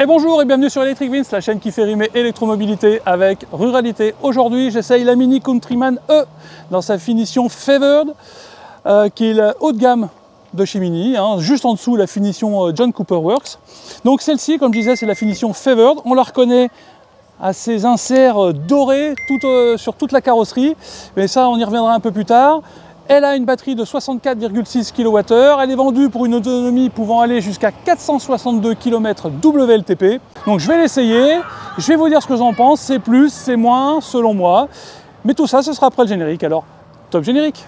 Et bonjour et bienvenue sur Electric Vince, la chaîne qui fait rimer électromobilité avec ruralité. Aujourd'hui, j'essaye la Mini Countryman E dans sa finition Favored, qui est la haut de gamme de chez Mini, juste en dessous la finition John Cooper Works. Donc celle-ci, comme je disais, c'est la finition Favored. On la reconnaît à ses inserts dorés sur toute la carrosserie, mais ça, on y reviendra un peu plus tard. Elle a une batterie de 64,6 kWh, elle est vendue pour une autonomie pouvant aller jusqu'à 462 km WLTP. Donc je vais l'essayer, je vais vous dire ce que j'en pense, c'est plus, c'est moins selon moi. Mais tout ça, ce sera après le générique, alors top générique.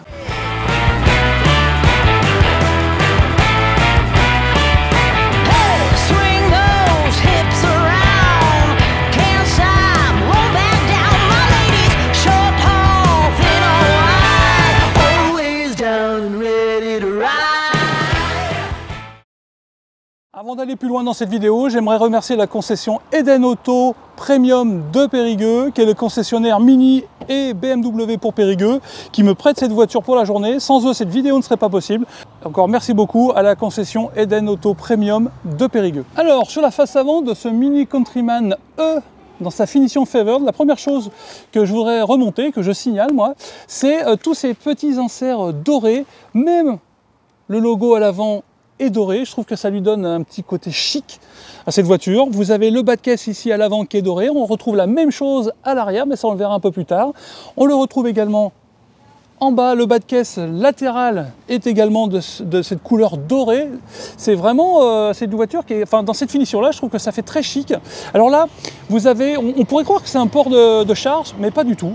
Avant d'aller plus loin dans cette vidéo, j'aimerais remercier la concession Eden Auto Premium de Périgueux, qui est le concessionnaire Mini et BMW pour Périgueux, qui me prête cette voiture pour la journée. Sans eux, cette vidéo ne serait pas possible. Encore merci beaucoup à la concession Eden Auto Premium de Périgueux. Alors, sur la face avant de ce Mini Countryman E, dans sa finition Favored, la première chose que je voudrais remonter, que je signale moi, c'est tous ces petits inserts dorés, même le logo à l'avant est doré, je trouve que ça lui donne un petit côté chic à cette voiture. Vous avez le bas de caisse ici à l'avant qui est doré, on retrouve la même chose à l'arrière, mais ça on le verra un peu plus tard. On le retrouve également en bas, le bas de caisse latéral est également de cette couleur dorée. C'est vraiment cette voiture qui est, enfin dans cette finition là, je trouve que ça fait très chic. Alors là, vous avez, on pourrait croire que c'est un port de charge, mais pas du tout.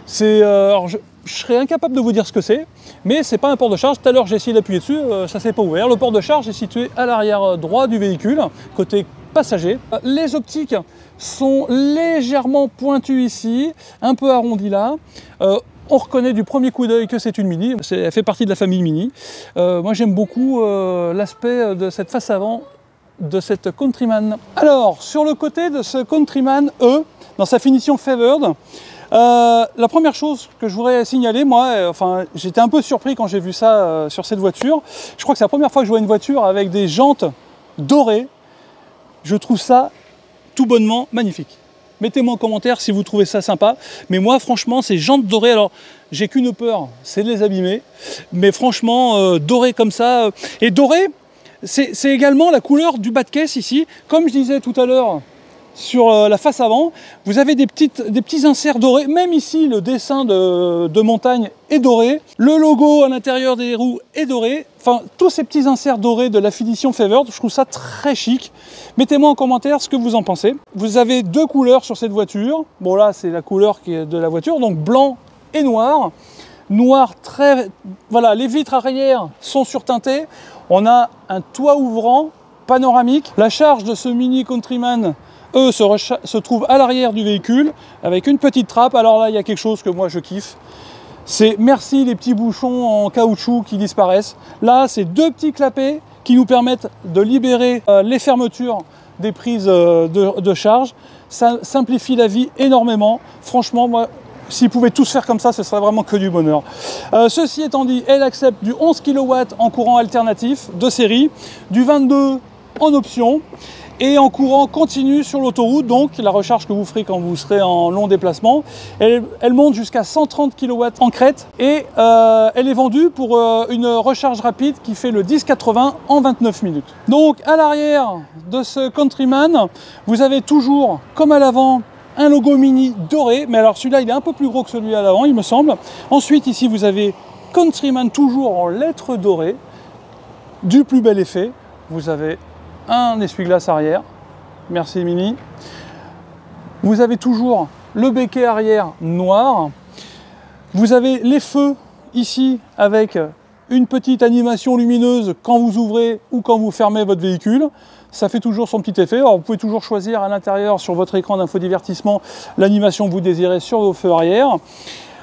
C'est, je serais incapable de vous dire ce que c'est, mais c'est pas un port de charge. Tout à l'heure j'ai essayé d'appuyer dessus, ça s'est pas ouvert. Le port de charge est situé à l'arrière droit du véhicule, côté passager. Les optiques sont légèrement pointues ici, un peu arrondies là. On reconnaît du premier coup d'œil que c'est une Mini, elle fait partie de la famille Mini. Moi j'aime beaucoup l'aspect de cette face avant de cette Countryman. Alors, sur le côté de ce Countryman E, dans sa finition Favored, la première chose que je voudrais signaler, moi, j'étais un peu surpris quand j'ai vu ça sur cette voiture. Je crois que c'est la première fois que je vois une voiture avec des jantes dorées. Je trouve ça tout bonnement magnifique. Mettez-moi en commentaire si vous trouvez ça sympa. Mais moi, franchement, ces jantes dorées, alors j'ai qu'une peur, c'est de les abîmer. Mais franchement, dorées comme ça, et dorées, c'est également la couleur du bas de caisse ici. Comme je disais tout à l'heure, sur la face avant, vous avez des petits inserts dorés. Même ici, le dessin de montagne est doré. Le logo à l'intérieur des roues est doré. Enfin, tous ces petits inserts dorés de la finition Favored, je trouve ça très chic. Mettez-moi en commentaire ce que vous en pensez. Vous avez deux couleurs sur cette voiture. Bon là, c'est la couleur qui est de la voiture, donc blanc et noir. Noir très... Voilà, les vitres arrière sont surteintées. On a un toit ouvrant panoramique. La charge de ce Mini Countryman se trouve à l'arrière du véhicule avec une petite trappe. Alors là, il y a quelque chose que moi je kiffe. C'est merci les petits bouchons en caoutchouc qui disparaissent. Là, c'est deux petits clapets qui nous permettent de libérer les fermetures des prises de charge. Ça simplifie la vie énormément. Franchement, moi, s'ils pouvaient tous faire comme ça, ce serait vraiment que du bonheur. Ceci étant dit, elle accepte du 11 kW en courant alternatif de série, du 22 en option, et en courant continu sur l'autoroute, donc la recharge que vous ferez quand vous serez en long déplacement. Elle monte jusqu'à 130 kW en crête, et elle est vendue pour une recharge rapide qui fait le 10-80 en 29 minutes. Donc à l'arrière de ce Countryman, vous avez toujours, comme à l'avant, un logo Mini doré, mais alors celui-là il est un peu plus gros que celui à l'avant, il me semble. Ensuite ici vous avez Countryman toujours en lettres dorées, du plus bel effet. Vous avez un essuie-glace arrière, merci Mini. Vous avez toujours le béquet arrière noir. Vous avez les feux ici avec une petite animation lumineuse quand vous ouvrez ou quand vous fermez votre véhicule. Ça fait toujours son petit effet. Alors vous pouvez toujours choisir à l'intérieur sur votre écran d'infodivertissement l'animation que vous désirez sur vos feux arrière.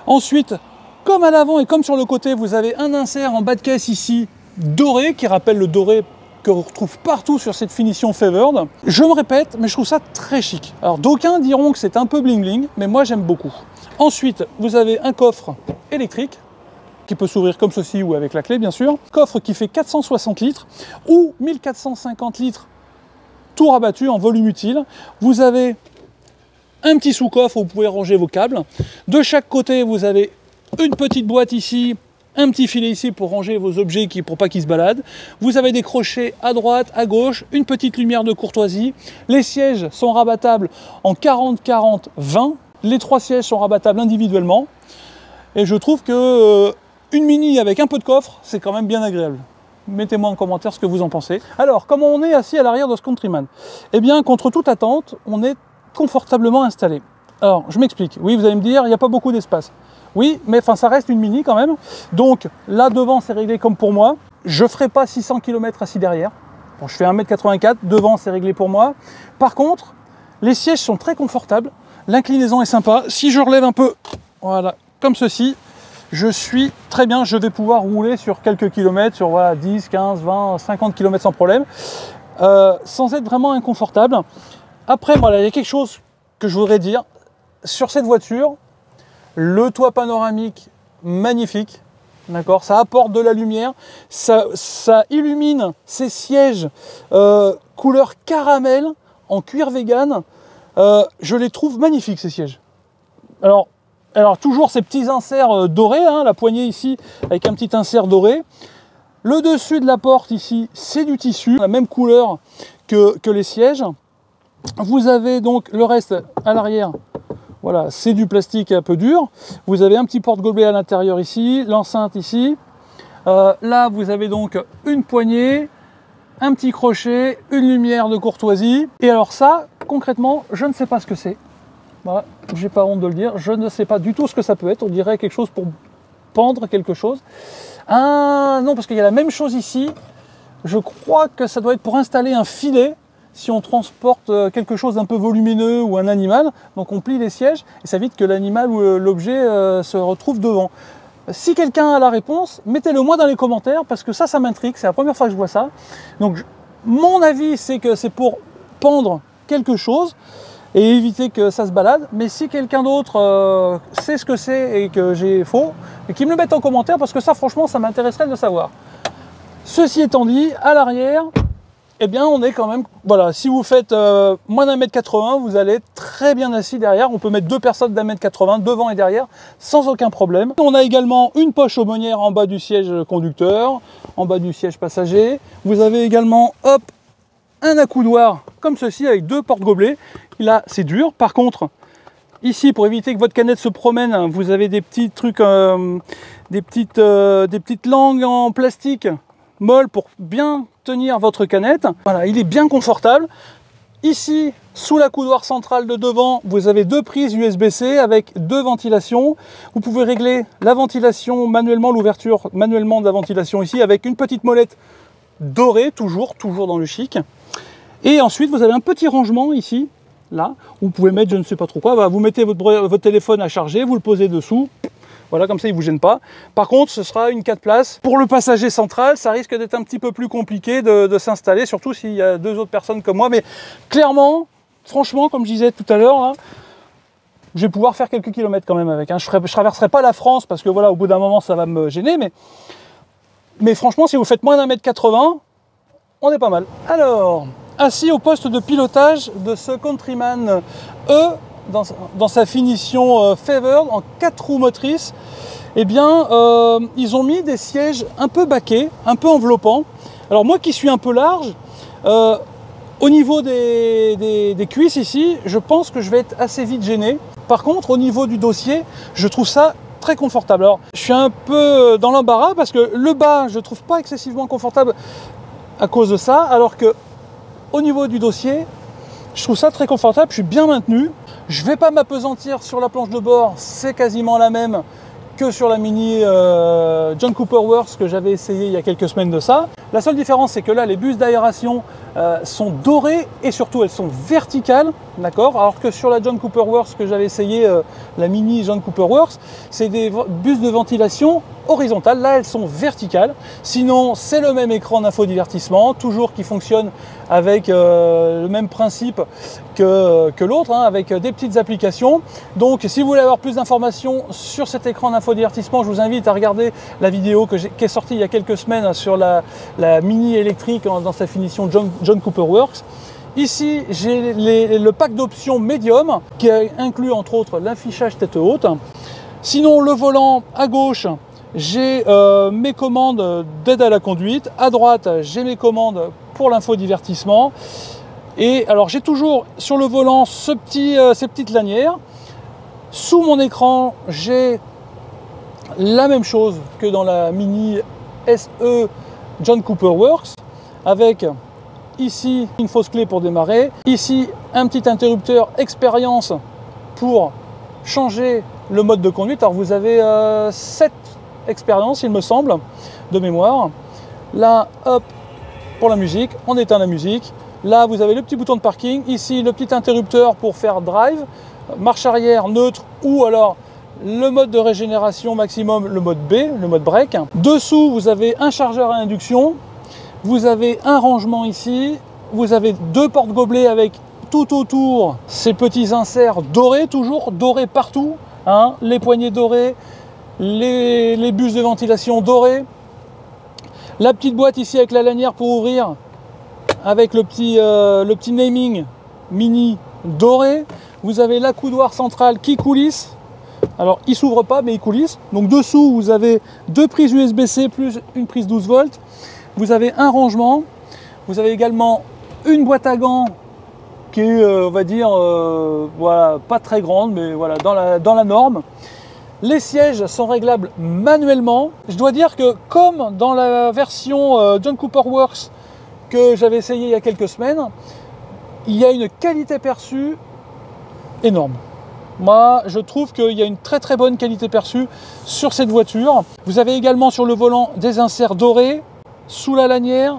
Ensuite, comme à l'avant et comme sur le côté, vous avez un insert en bas de caisse ici doré qui rappelle le doré qu'on retrouve partout sur cette finition Favored. Je me répète, mais je trouve ça très chic. Alors d'aucuns diront que c'est un peu bling bling, mais moi j'aime beaucoup. Ensuite, vous avez un coffre électrique qui peut s'ouvrir comme ceci ou avec la clé bien sûr. Coffre qui fait 460 litres ou 1450 litres tout rabattu en volume utile. Vous avez un petit sous-coffre où vous pouvez ranger vos câbles. De chaque côté, vous avez une petite boîte ici, un petit filet ici pour ranger vos objets pour pas qu'ils se baladent. Vous avez des crochets à droite, à gauche, une petite lumière de courtoisie. Les sièges sont rabattables en 40-40-20. Les 3 sièges sont rabattables individuellement. Et je trouve que une Mini avec un peu de coffre, c'est quand même bien agréable. Mettez-moi en commentaire ce que vous en pensez. Alors, comment on est assis à l'arrière de ce Countryman? Eh bien, contre toute attente, on est confortablement installé. Alors, je m'explique. Oui, vous allez me dire, il n'y a pas beaucoup d'espace. Oui, mais enfin, ça reste une Mini quand même. Donc, là, devant, c'est réglé comme pour moi. Je ne ferai pas 600 km assis derrière. Bon, je fais 1m84. Devant, c'est réglé pour moi. Par contre, les sièges sont très confortables. L'inclinaison est sympa. Si je relève un peu, voilà, comme ceci, je suis très bien. Je vais pouvoir rouler sur quelques kilomètres, sur voilà, 10, 15, 20, 50 km sans problème, sans être vraiment inconfortable. Après, voilà, il y a quelque chose que je voudrais dire. Sur cette voiture, le toit panoramique, magnifique. D'accord, ça apporte de la lumière, ça illumine ces sièges couleur caramel en cuir vegan. Je les trouve magnifiques, ces sièges. Alors toujours ces petits inserts dorés, hein, la poignée ici avec un petit insert doré. Le dessus de la porte ici, c'est du tissu, la même couleur que les sièges. Vous avez donc le reste à l'arrière, voilà, c'est du plastique un peu dur. Vous avez un petit porte-gobelet à l'intérieur ici, l'enceinte ici. Là, vous avez donc une poignée, un petit crochet, une lumière de courtoisie. Et alors ça, concrètement, je ne sais pas ce que c'est. Voilà, j'ai pas honte de le dire, je ne sais pas du tout ce que ça peut être. On dirait quelque chose pour pendre quelque chose. Ah non, parce qu'il y a la même chose ici. Je crois que ça doit être pour installer un filet si on transporte quelque chose d'un peu volumineux ou un animal. Donc on plie les sièges et ça évite que l'animal ou l'objet se retrouve devant. Si quelqu'un a la réponse, mettez-le moi dans les commentaires parce que ça m'intrigue. C'est la première fois que je vois ça. Donc mon avis, c'est que c'est pour pendre quelque chose et éviter que ça se balade. Mais si quelqu'un d'autre sait ce que c'est et que j'ai faux, et qu'il me le mette en commentaire parce que ça, franchement, ça m'intéresserait de savoir. Ceci étant dit, à l'arrière, eh bien, on est quand même... Voilà, si vous faites moins d'1m80, vous allez être très bien assis derrière. On peut mettre 2 personnes d'1m80 devant et derrière sans aucun problème. On a également une poche aumônière en bas du siège conducteur, en bas du siège passager. Vous avez également, hop, un accoudoir comme ceci avec 2 porte-gobelets. Là, c'est dur. Par contre, ici, pour éviter que votre canette se promène, vous avez des petits trucs, des petites langues en plastique molle pour bien tenir votre canette. Voilà, il est bien confortable. Ici, sous l'accoudoir central de devant, vous avez 2 prises USB-C avec 2 ventilations. Vous pouvez régler la ventilation manuellement, l'ouverture manuellement de la ventilation ici avec une petite molette dorée, toujours dans le chic. Et ensuite, vous avez un petit rangement ici, là, où vous pouvez mettre je ne sais pas trop quoi. Vous mettez votre téléphone à charger, vous le posez dessous. Voilà, comme ça, il ne vous gêne pas. Par contre, ce sera une 4 places. Pour le passager central, ça risque d'être un petit peu plus compliqué de s'installer, surtout s'il y a 2 autres personnes comme moi. Mais clairement, franchement, comme je disais tout à l'heure, hein, je vais pouvoir faire quelques kilomètres quand même avec. Hein. Je ne traverserai pas la France parce que voilà, au bout d'un moment, ça va me gêner. Mais franchement, si vous faites moins d'1m80, on est pas mal. Alors, assis au poste de pilotage de ce Countryman E, dans sa finition Favored en 4 roues motrices, eh bien, ils ont mis des sièges un peu baquets, un peu enveloppants. Alors moi qui suis un peu large, au niveau des cuisses ici, je pense que je vais être assez vite gêné. Par contre, au niveau du dossier, je trouve ça très confortable. Alors, je suis un peu dans l'embarras parce que le bas, je ne trouve pas excessivement confortable à cause de ça, alors que au niveau du dossier, je trouve ça très confortable, je suis bien maintenu. Je ne vais pas m'apesantir sur la planche de bord, c'est quasiment la même que sur la Mini John Cooper Works que j'avais essayé il y a quelques semaines de ça. La seule différence, c'est que là, les buses d'aération sont dorées et surtout elles sont verticales, d'accord. Alors que sur la John Cooper Works que j'avais essayé, la Mini John Cooper Works, c'est des buses de ventilation horizontales. Là, elles sont verticales. Sinon, c'est le même écran d'infodivertissement, toujours qui fonctionne avec le même principe que l'autre, hein, avec des petites applications. Donc, si vous voulez avoir plus d'informations sur cet écran d'infodivertissement, je vous invite à regarder la vidéo qui est sortie il y a quelques semaines sur la Mini électrique dans sa finition John Cooper Works. Ici, j'ai le pack d'options médium qui inclut entre autres l'affichage tête haute. Sinon, le volant à gauche, j'ai mes commandes d'aide à la conduite. À droite, j'ai mes commandes pour l'infodivertissement. Et alors, j'ai toujours sur le volant ces petites lanières. Sous mon écran, j'ai la même chose que dans la Mini SE John Cooper Works, avec ici une fausse clé pour démarrer, ici un petit interrupteur expérience pour changer le mode de conduite. Alors vous avez 7 expériences, il me semble, de mémoire. Là, hop, pour la musique, on éteint la musique. Là, vous avez le petit bouton de parking. Ici, le petit interrupteur pour faire drive, marche arrière, neutre, ou alors le mode de régénération maximum, le mode B, le mode break. Dessous, vous avez un chargeur à induction. Vous avez un rangement ici. Vous avez 2 porte-gobelets avec tout autour ces petits inserts dorés, toujours dorés partout. Hein, les poignées dorées, les bus de ventilation dorés. La petite boîte ici avec la lanière pour ouvrir, avec le petit naming Mini doré. Vous avez l'accoudoir central qui coulisse. Alors il s'ouvre pas mais il coulisse. Donc dessous vous avez 2 prises USB-C plus une prise 12 volts. Vous avez un rangement. Vous avez également une boîte à gants qui est on va dire voilà, pas très grande mais voilà, dans la norme. Les sièges sont réglables manuellement. Je dois dire que comme dans la version John Cooper Works que j'avais essayé il y a quelques semaines, il y a une qualité perçue énorme. Moi, je trouve qu'il y a une très bonne qualité perçue sur cette voiture. Vous avez également sur le volant des inserts dorés, sous la lanière,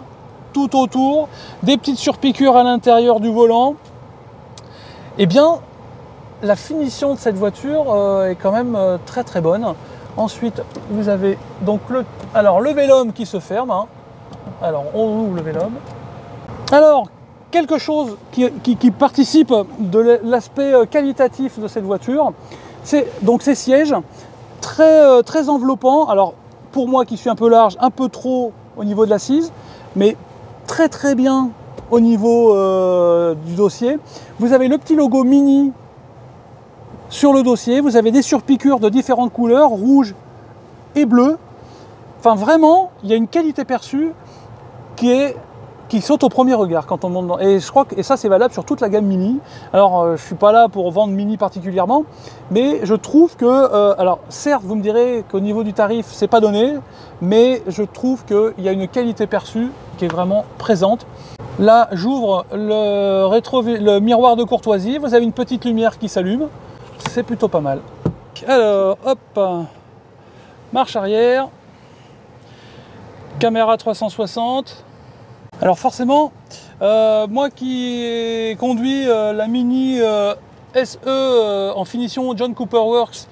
tout autour, des petites surpiqûres à l'intérieur du volant. Eh bien, la finition de cette voiture est quand même très bonne. Ensuite, vous avez donc le vélum qui se ferme. Hein. Alors, on ouvre le vélum. Alors, quelque chose qui participe de l'aspect qualitatif de cette voiture, c'est donc ces sièges très enveloppants. Alors, pour moi qui suis un peu large, un peu trop au niveau de l'assise, mais très bien au niveau du dossier. Vous avez le petit logo Mini sur le dossier. Vous avez des surpiqûres de différentes couleurs, rouge et bleu. Enfin, vraiment, il y a une qualité perçue qui saute au premier regard quand on monte dans. Et je crois que ça c'est valable sur toute la gamme Mini. Alors je suis pas là pour vendre Mini particulièrement, mais je trouve que alors certes vous me direz qu'au niveau du tarif c'est pas donné, mais je trouve qu'il y a une qualité perçue qui est vraiment présente. Là j'ouvre le miroir de courtoisie, vous avez une petite lumière qui s'allume, c'est plutôt pas mal. Alors hop, marche arrière, caméra 360. Alors forcément, moi qui ai conduit la Mini SE en finition John Cooper Works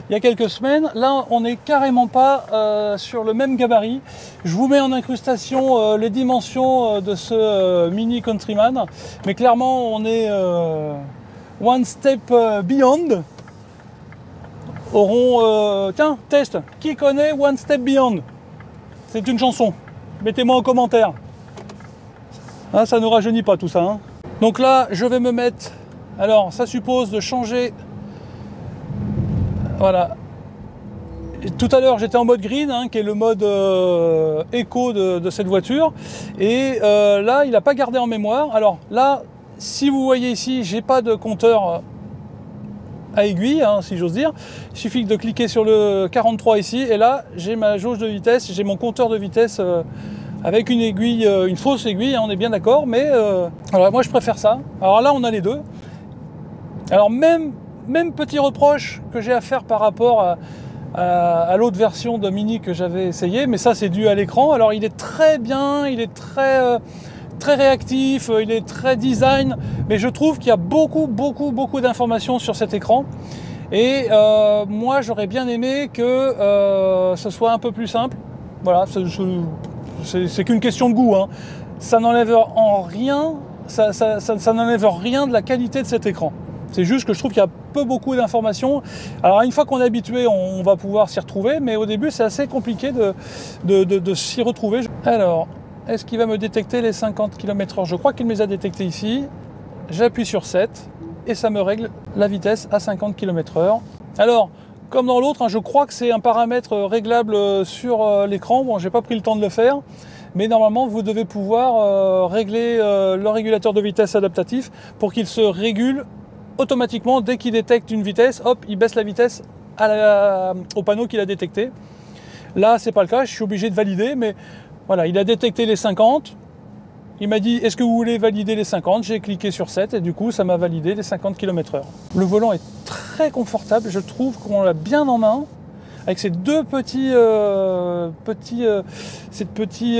il y a quelques semaines, là on n'est carrément pas sur le même gabarit. Je vous mets en incrustation les dimensions de ce Mini Countryman, mais clairement on est one step beyond. Tiens, test, qui connaît One Step Beyond? C'est une chanson, mettez-moi en commentaire. Hein, ça ne rajeunit pas tout ça. Hein. Donc là, je vais me mettre... Alors, ça suppose de changer... Voilà. Et tout à l'heure, j'étais en mode green, hein, qui est le mode éco de cette voiture. Et là, il n'a pas gardé en mémoire. Alors là, si vous voyez ici, j'ai pas de compteur à aiguille, hein, si j'ose dire. Il suffit de cliquer sur le 43 ici. Et là, j'ai ma jauge de vitesse, j'ai mon compteur de vitesse... avec une aiguille, une fausse aiguille, hein, on est bien d'accord, mais alors moi je préfère ça. Alors là on a les deux. Alors même petit reproche que j'ai à faire par rapport à l'autre version de Mini que j'avais essayé, mais ça c'est dû à l'écran. Alors il est très bien, il est très réactif, il est très design, mais je trouve qu'il y a beaucoup d'informations sur cet écran. Et moi j'aurais bien aimé que ce soit un peu plus simple. Voilà, c'est qu'une question de goût, hein. Ça n'enlève en rien, ça n'enlève rien de la qualité de cet écran. C'est juste que je trouve qu'il y a beaucoup d'informations. Alors une fois qu'on est habitué, on va pouvoir s'y retrouver, mais au début c'est assez compliqué de s'y retrouver. Alors, est-ce qu'il va me détecter les 50 km/h? Je crois qu'il me les a détectés ici. J'appuie sur 7 et ça me règle la vitesse à 50 km/h. Alors, comme dans l'autre, hein, je crois que c'est un paramètre réglable sur l'écran. Bon, j'ai pas pris le temps de le faire, mais normalement, vous devez pouvoir régler le régulateur de vitesse adaptatif pour qu'il se régule automatiquement dès qu'il détecte une vitesse. Hop, il baisse la vitesse au panneau qu'il a détecté. Là, c'est pas le cas, je suis obligé de valider, mais voilà, il a détecté les 50. Il m'a dit, est-ce que vous voulez valider les 50? J'ai cliqué sur 7 et du coup, ça m'a validé les 50 km/h. Le volant est très confortable, je trouve qu'on l'a bien en main, avec ces deux petits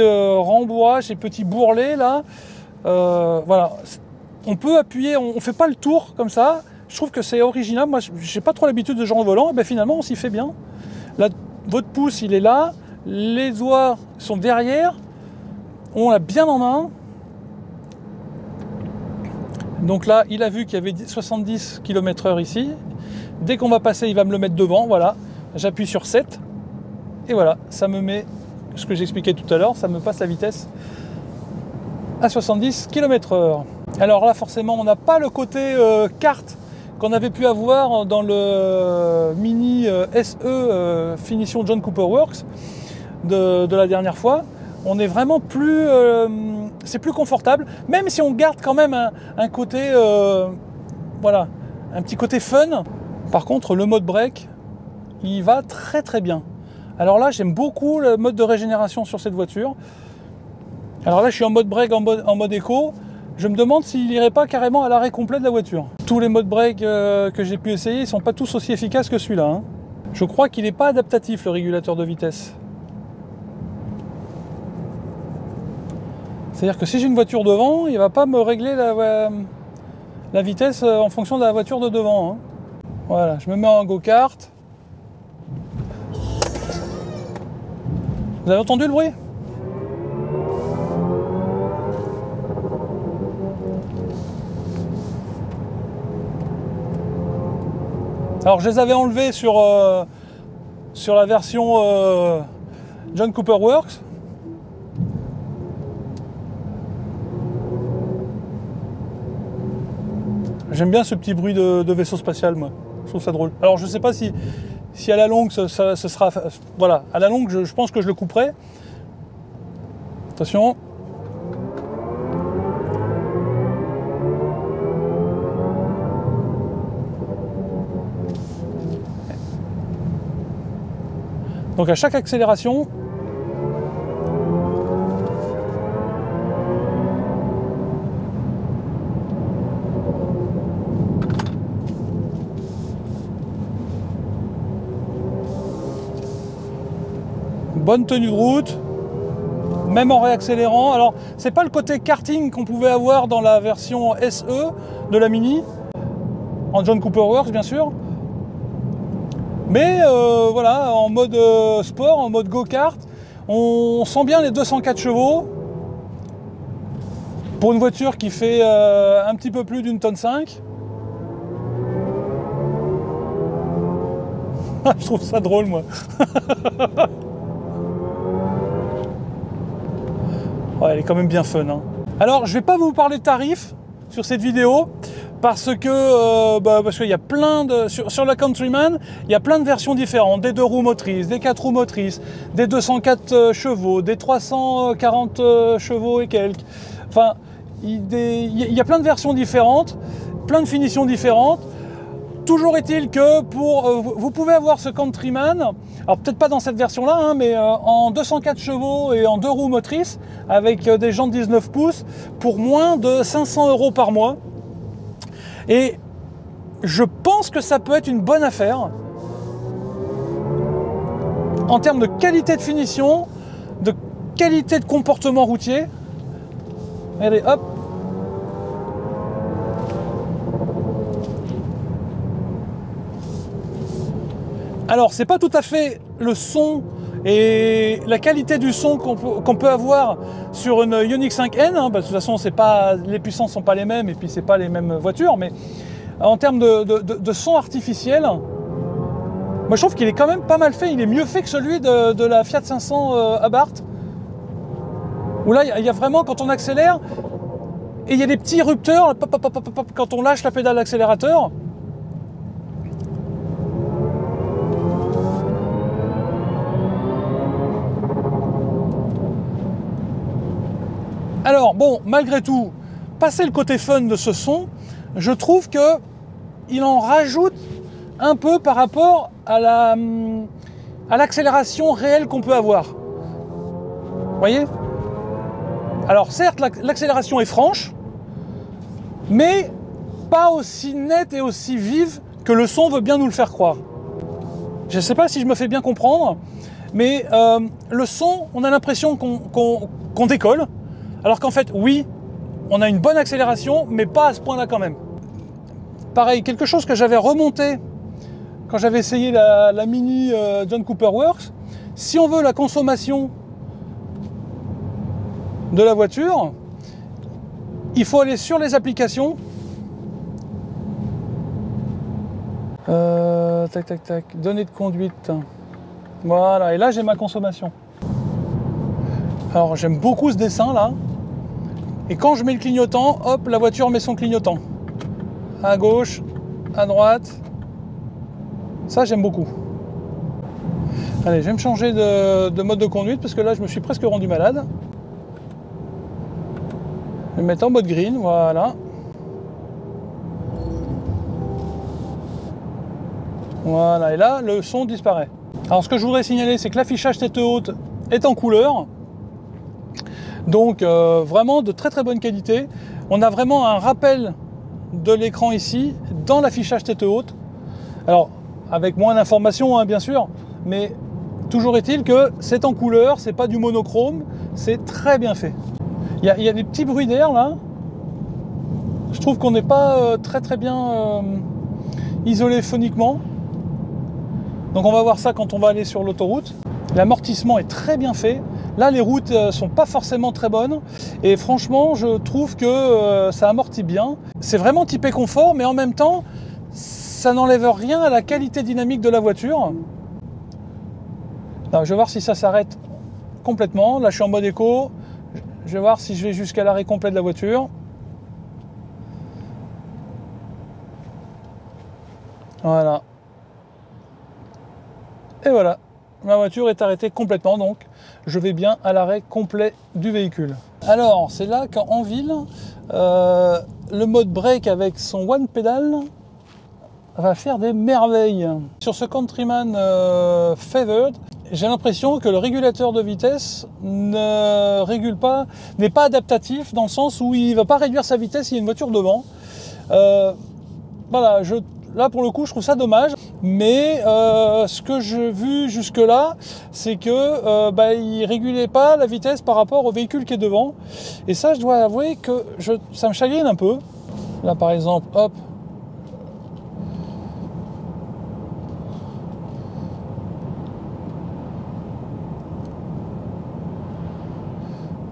rembourrages, ces petits bourrelets là. Voilà, on peut appuyer, on ne fait pas le tour comme ça. Je trouve que c'est original. Moi, j'ai pas trop l'habitude de ce genre de volant. Et ben, finalement, on s'y fait bien. Là, votre pouce, il est là. Les doigts sont derrière. On l'a bien en main. Donc là, il a vu qu'il y avait 70 km/h ici. Dès qu'on va passer, il va me le mettre devant. Voilà. J'appuie sur 7. Et voilà, ça me met, ce que j'expliquais tout à l'heure, ça me passe la vitesse à 70 km/h. Alors là, forcément, on n'a pas le côté carte qu'on avait pu avoir dans le Mini SE finition John Cooper Works de la dernière fois. On est vraiment plus, c'est plus confortable, même si on garde quand même un côté, voilà, un petit côté fun. Par contre, le mode break, il va très très bien. Alors là, j'aime beaucoup le mode de régénération sur cette voiture. Alors là, je suis en mode break, en mode éco. Je me demande s'il n'irait pas carrément à l'arrêt complet de la voiture. Tous les modes break que j'ai pu essayer, ils ne sont pas tous aussi efficaces que celui-là. Hein. Je crois qu'il n'est pas adaptatif, le régulateur de vitesse. C'est-à-dire que si j'ai une voiture devant, il ne va pas me régler la vitesse en fonction de la voiture de devant. Hein. Voilà, je me mets en go-kart. Vous avez entendu le bruit ? Alors je les avais enlevés sur la version John Cooper Works. J'aime bien ce petit bruit de vaisseau spatial, moi. Je trouve ça drôle. Alors je sais pas si à la longue ce sera... Voilà, à la longue je pense que je le couperai. Attention. Donc à chaque accélération, bonne tenue de route, même en réaccélérant. Alors c'est pas le côté karting qu'on pouvait avoir dans la version SE de la Mini, en John Cooper Works bien sûr. Mais voilà, en mode sport, en mode go-kart, on sent bien les 204 chevaux pour une voiture qui fait un petit peu plus d'une tonne 5. Je trouve ça drôle, moi. Ouais, elle est quand même bien fun. Hein. Alors, je vais pas vous parler de tarifs sur cette vidéo. Parce qu'il y a plein de... Sur la Countryman, il y a plein de versions différentes. Des 2 roues motrices, des 4 roues motrices, des 204 chevaux, des 340 chevaux et quelques. Enfin, il y a plein de versions différentes, plein de finitions différentes. Toujours est-il que vous pouvez avoir ce Countryman, alors peut-être pas dans cette version-là, hein, mais en 204 chevaux et en 2 roues motrices, avec des jantes 19 pouces, pour moins de 500 € par mois. Et je pense que ça peut être une bonne affaire en termes de qualité de finition, de qualité de comportement routier. Regardez, hop. Alors, c'est pas tout à fait le son et la qualité du son qu'on peut avoir sur une Ioniq 5N, hein, parce que de toute façon les puissances ne sont pas les mêmes et puis c'est pas les mêmes voitures, mais en termes de son artificiel, moi je trouve qu'il est quand même pas mal fait, il est mieux fait que celui de la Fiat 500 Abarth. Où là, il y a vraiment, quand on accélère, et il y a des petits rupteurs, pop, pop, pop, pop, pop, quand on lâche la pédale d'accélérateur. Alors bon, malgré tout, passé le côté fun de ce son, je trouve que il en rajoute un peu par rapport à l'accélération réelle qu'on peut avoir. Vous voyez? Alors certes, l'accélération est franche, mais pas aussi nette et aussi vive que le son veut bien nous le faire croire. Je ne sais pas si je me fais bien comprendre, mais le son, on a l'impression qu'on décolle, alors qu'en fait, oui, on a une bonne accélération, mais pas à ce point-là quand même. Pareil, quelque chose que j'avais remonté quand j'avais essayé la Mini John Cooper Works, si on veut la consommation de la voiture, il faut aller sur les applications. Tac, tac, tac, données de conduite. Voilà, et là j'ai ma consommation. Alors j'aime beaucoup ce dessin là. Et quand je mets le clignotant, hop, la voiture met son clignotant. À gauche, à droite. Ça, j'aime beaucoup. Allez, je vais me changer de mode de conduite parce que là, je me suis presque rendu malade. Je vais me mettre en mode green, voilà. Voilà, et là, le son disparaît. Alors, ce que je voudrais signaler, c'est que l'affichage tête haute est en couleur. Donc, vraiment de très très bonne qualité. On a vraiment un rappel de l'écran ici, dans l'affichage tête haute. Alors, avec moins d'informations, hein, bien sûr, mais toujours est-il que c'est en couleur, c'est pas du monochrome, c'est très bien fait. Il y a des petits bruits d'air là. Je trouve qu'on n'est pas très très bien isolé phoniquement. Donc on va voir ça quand on va aller sur l'autoroute. L'amortissement est très bien fait. Là, les routes sont pas forcément très bonnes. Et franchement, je trouve que ça amortit bien. C'est vraiment typé confort, mais en même temps, ça n'enlève rien à la qualité dynamique de la voiture. Alors, je vais voir si ça s'arrête complètement. Là, je suis en mode éco. Je vais voir si je vais jusqu'à l'arrêt complet de la voiture. Voilà. Et voilà. Ma voiture est arrêtée complètement, donc je vais bien à l'arrêt complet du véhicule. Alors, c'est là qu'en ville, le mode break avec son one pedal va faire des merveilles. Sur ce Countryman Favored, j'ai l'impression que le régulateur de vitesse n'est pas adaptatif dans le sens où il ne va pas réduire sa vitesse s'il y a une voiture devant. Voilà, là pour le coup je trouve ça dommage, mais ce que j'ai vu jusque là c'est que il régulait pas la vitesse par rapport au véhicule qui est devant, et ça je dois avouer que ça me chagrine un peu. Là par exemple, hop,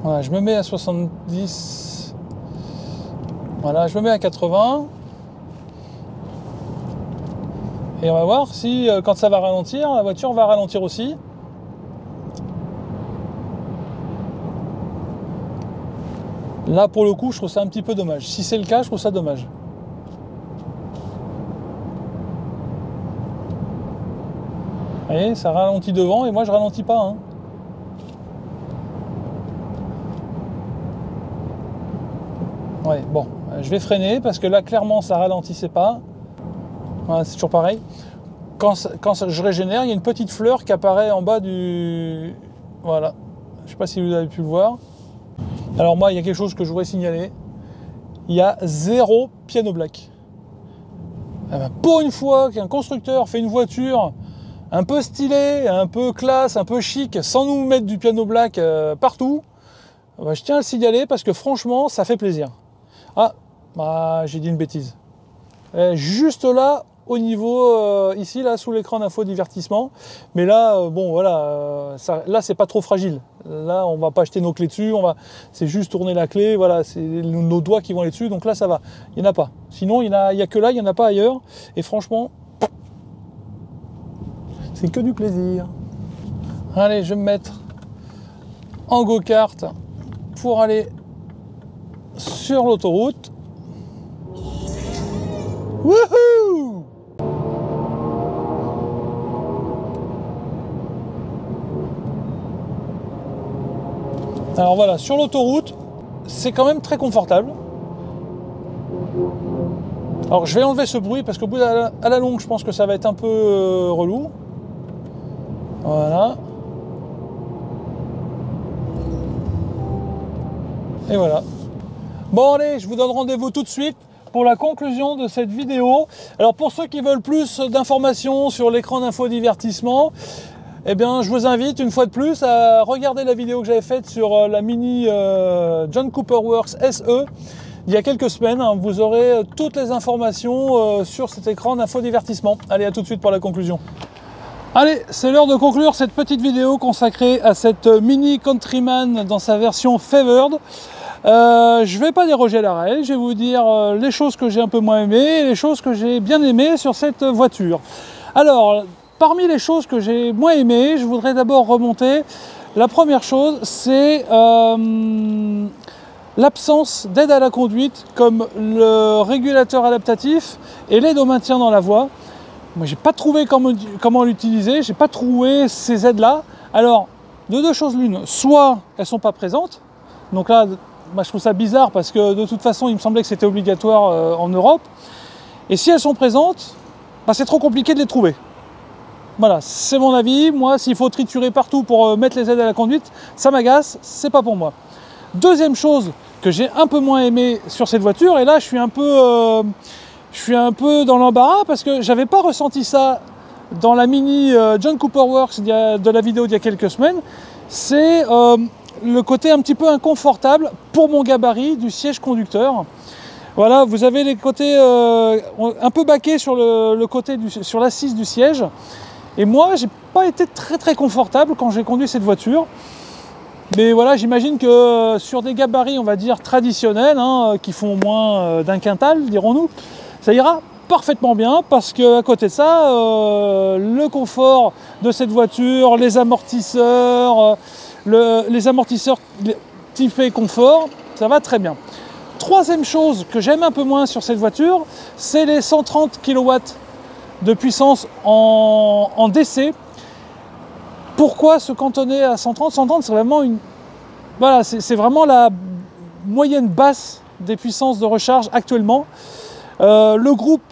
voilà, je me mets à 70, voilà, je me mets à 80. Et on va voir si, quand ça va ralentir, la voiture va ralentir aussi. Là, pour le coup, je trouve ça un petit peu dommage. Si c'est le cas, je trouve ça dommage. Vous voyez, ça ralentit devant et moi, je ralentis pas. Hein. Ouais, bon, je vais freiner parce que là, clairement, ça ralentissait pas. Voilà, c'est toujours pareil. Quand je régénère, il y a une petite fleur qui apparaît en bas du... Voilà. Je ne sais pas si vous avez pu le voir. Alors moi, il y a quelque chose que je voudrais signaler. Il y a 0 piano black. Eh ben, pour une fois qu'un constructeur fait une voiture un peu stylée, un peu classe, un peu chic, sans nous mettre du piano black partout, ben, je tiens à le signaler parce que franchement, ça fait plaisir. Ah, j'ai dit une bêtise. Juste là, au niveau ici là sous l'écran d'info divertissement, mais là bon voilà, là c'est pas trop fragile, là on va pas jeter nos clés dessus, c'est juste tourner la clé, voilà, c'est nos doigts qui vont aller dessus, donc là ça va, il n'y en a pas, sinon il y a que là, il n'y en a pas ailleurs, et franchement c'est que du plaisir. Allez, je vais me mettre en go-kart pour aller sur l'autoroute. Wouhou! Alors voilà, sur l'autoroute, c'est quand même très confortable. Alors je vais enlever ce bruit parce qu'au bout à la longue, je pense que ça va être un peu relou. Voilà. Et voilà. Bon allez, je vous donne rendez-vous tout de suite pour la conclusion de cette vidéo. Alors pour ceux qui veulent plus d'informations sur l'écran d'infodivertissement, eh bien je vous invite une fois de plus à regarder la vidéo que j'avais faite sur la Mini John Cooper Works SE il y a quelques semaines. Vous aurez toutes les informations sur cet écran d'infodivertissement. Allez, à tout de suite pour la conclusion. Allez, c'est l'heure de conclure cette petite vidéo consacrée à cette Mini Countryman dans sa version Favored. Je ne vais pas déroger à la règle, je vais vous dire les choses que j'ai un peu moins aimées et les choses que j'ai bien aimées sur cette voiture. Alors, parmi les choses que j'ai moins aimées, je voudrais d'abord remonter. La première chose, c'est l'absence d'aide à la conduite comme le régulateur adaptatif et l'aide au maintien dans la voie. Moi, j'ai pas trouvé comment l'utiliser, j'ai pas trouvé ces aides-là. Alors, de deux choses l'une, soit elles sont pas présentes, donc là, moi, je trouve ça bizarre parce que de toute façon, il me semblait que c'était obligatoire en Europe. Et si elles sont présentes, bah, c'est trop compliqué de les trouver. Voilà, c'est mon avis. Moi, s'il faut triturer partout pour mettre les aides à la conduite, ça m'agace, c'est pas pour moi. Deuxième chose que j'ai un peu moins aimé sur cette voiture, et là je suis un peu dans l'embarras parce que j'avais pas ressenti ça dans la Mini John Cooper Works de la vidéo d'il y a quelques semaines, c'est le côté un petit peu inconfortable pour mon gabarit du siège conducteur. Voilà, vous avez les côtés un peu baqués sur le côté sur l'assise du siège, et moi j'ai pas été très confortable quand j'ai conduit cette voiture. Mais voilà, j'imagine que sur des gabarits, on va dire traditionnels, hein, qui font moins d'un quintal, dirons-nous, ça ira parfaitement bien parce qu'à côté de ça, le confort de cette voiture, les amortisseurs typés confort, ça va très bien. Troisième chose que j'aime un peu moins sur cette voiture, c'est les 130 kW de puissance en DC. Pourquoi se cantonner à 130? 130, c'est vraiment voilà, c'est vraiment la moyenne basse des puissances de recharge actuellement. Le groupe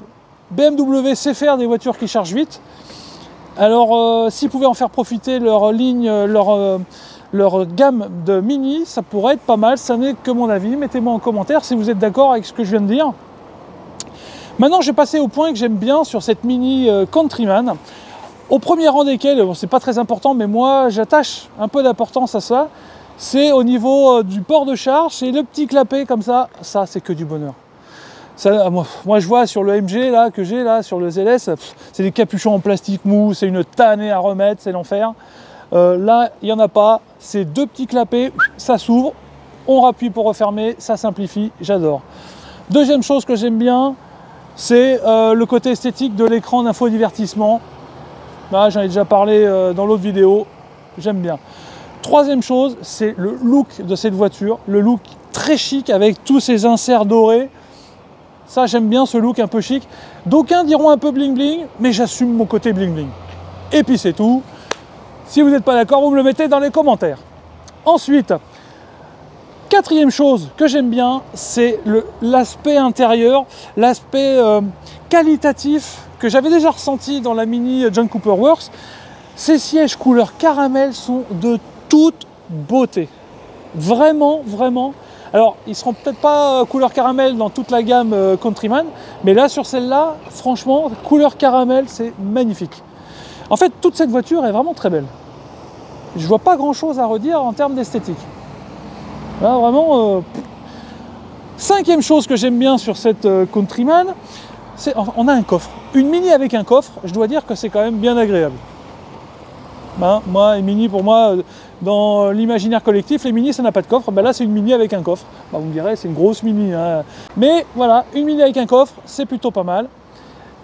BMW sait faire des voitures qui chargent vite. Alors, s'ils pouvaient en faire profiter leur ligne, leur gamme de Mini, ça pourrait être pas mal. Ça n'est que mon avis. Mettez-moi en commentaire si vous êtes d'accord avec ce que je viens de dire. Maintenant, je vais passer au point que j'aime bien sur cette Mini Countryman. Au premier rang desquels, bon, c'est pas très important, mais moi j'attache un peu d'importance à ça, c'est au niveau du port de charge, c'est le petit clapet comme ça c'est que du bonheur. Ça, moi je vois sur le MG là, que j'ai là, sur le ZS, c'est des capuchons en plastique mou, c'est une tannée à remettre, c'est l'enfer. Là, il n'y en a pas, c'est deux petits clapets, ça s'ouvre, on rappuie pour refermer, ça simplifie, j'adore. Deuxième chose que j'aime bien, c'est le côté esthétique de l'écran d'infodivertissement. Bah, j'en ai déjà parlé dans l'autre vidéo, j'aime bien. Troisième chose, c'est le look de cette voiture, le look très chic avec tous ces inserts dorés. Ça, j'aime bien ce look un peu chic. D'aucuns diront un peu bling bling, mais j'assume mon côté bling bling. Et puis c'est tout. Si vous n'êtes pas d'accord, vous me le mettez dans les commentaires. Ensuite, quatrième chose que j'aime bien, c'est l'aspect intérieur, l'aspect qualitatif que j'avais déjà ressenti dans la Mini John Cooper Works. Ces sièges couleur caramel sont de toute beauté. Vraiment. Alors, ils ne seront peut-être pas couleur caramel dans toute la gamme Countryman, mais là, sur celle-là, franchement, couleur caramel, c'est magnifique. En fait, toute cette voiture est vraiment très belle. Je vois pas grand-chose à redire en termes d'esthétique. Là, vraiment... Cinquième chose que j'aime bien sur cette Countryman, c'est on a un coffre. Une Mini avec un coffre, je dois dire que c'est quand même bien agréable. Ben, moi, une Mini, pour moi, dans l'imaginaire collectif, les Mini, ça n'a pas de coffre. Ben là, c'est une Mini avec un coffre. Ben, vous me direz, c'est une grosse Mini. Hein. Mais voilà, une Mini avec un coffre, c'est plutôt pas mal.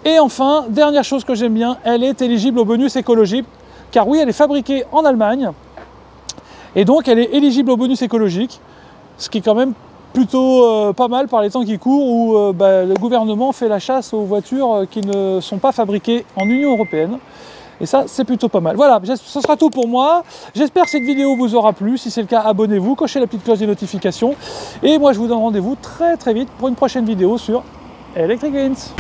Et enfin, dernière chose que j'aime bien, elle est éligible au bonus écologique. Car oui, elle est fabriquée en Allemagne. Et donc, elle est éligible au bonus écologique. ce qui est quand même plutôt pas mal par les temps qui courent où le gouvernement fait la chasse aux voitures qui ne sont pas fabriquées en Union européenne. Et ça, c'est plutôt pas mal. Voilà, ce sera tout pour moi. J'espère que cette vidéo vous aura plu. Si c'est le cas, abonnez-vous, cochez la petite cloche des notifications. Et moi, je vous donne rendez-vous très très vite pour une prochaine vidéo sur Electric Greens.